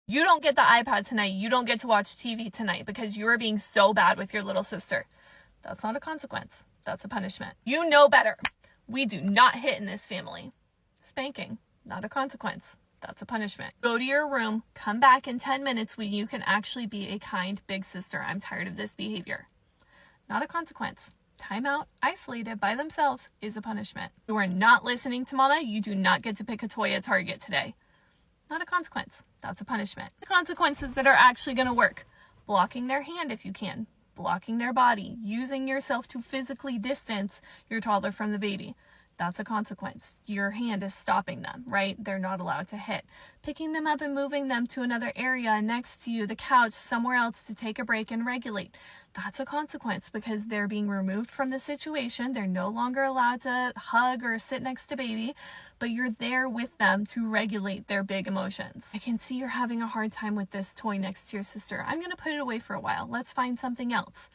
You don't get the iPad tonight. You don't get to watch TV tonight because you are being so bad with your little sister. That's not a consequence. That's a punishment. You know better. We do not hit in this family. Spanking, not a consequence. That's a punishment. Go to your room, come back in 10 minutes when you can actually be a kind big sister. I'm tired of this behavior. Not a consequence. Timeout, isolated by themselves, is a punishment. You are not listening to mama. You do not get to pick a toy at Target today. Not a consequence. That's a punishment. The consequences that are actually going to work. Blocking their hand if you can. Blocking their body. Using yourself to physically distance your toddler from the baby. That's a consequence. Your hand is stopping them, right? They're not allowed to hit. Picking them up and moving them to another area next to you, the couch, somewhere else to take a break and regulate. That's a consequence because they're being removed from the situation. They're no longer allowed to hug or sit next to baby, but you're there with them to regulate their big emotions. I can see you're having a hard time with this toy next to your sister. I'm going to put it away for a while. Let's find something else.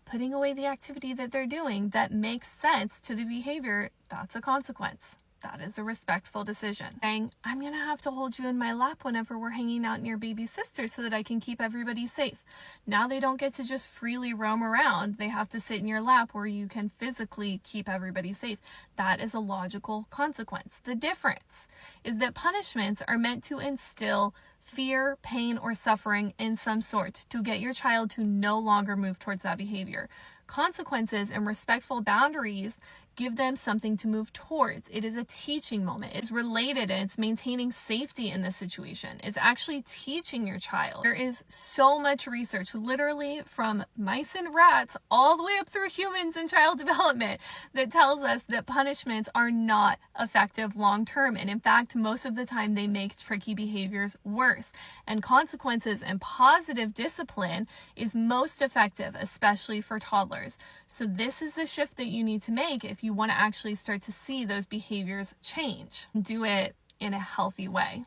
Putting away the activity that they're doing that makes sense to the behavior, that's a consequence. That is a respectful decision. Saying, I'm going to have to hold you in my lap whenever we're hanging out near baby sister so that I can keep everybody safe. Now they don't get to just freely roam around. They have to sit in your lap where you can physically keep everybody safe. That is a logical consequence. The difference is that punishments are meant to instill fear, pain, or suffering in some sort to get your child to no longer move towards that behavior. Consequences and respectful boundaries give them something to move towards. It is a teaching moment. It's related and it's maintaining safety in this situation. It's actually teaching your child. There is so much research, literally from mice and rats all the way up through humans and child development, that tells us that punishments are not effective long term. And in fact, most of the time they make tricky behaviors worse. And consequences and positive discipline is most effective, especially for toddlers. So this is the shift that you need to make if you want to actually start to see those behaviors change. Do it in a healthy way.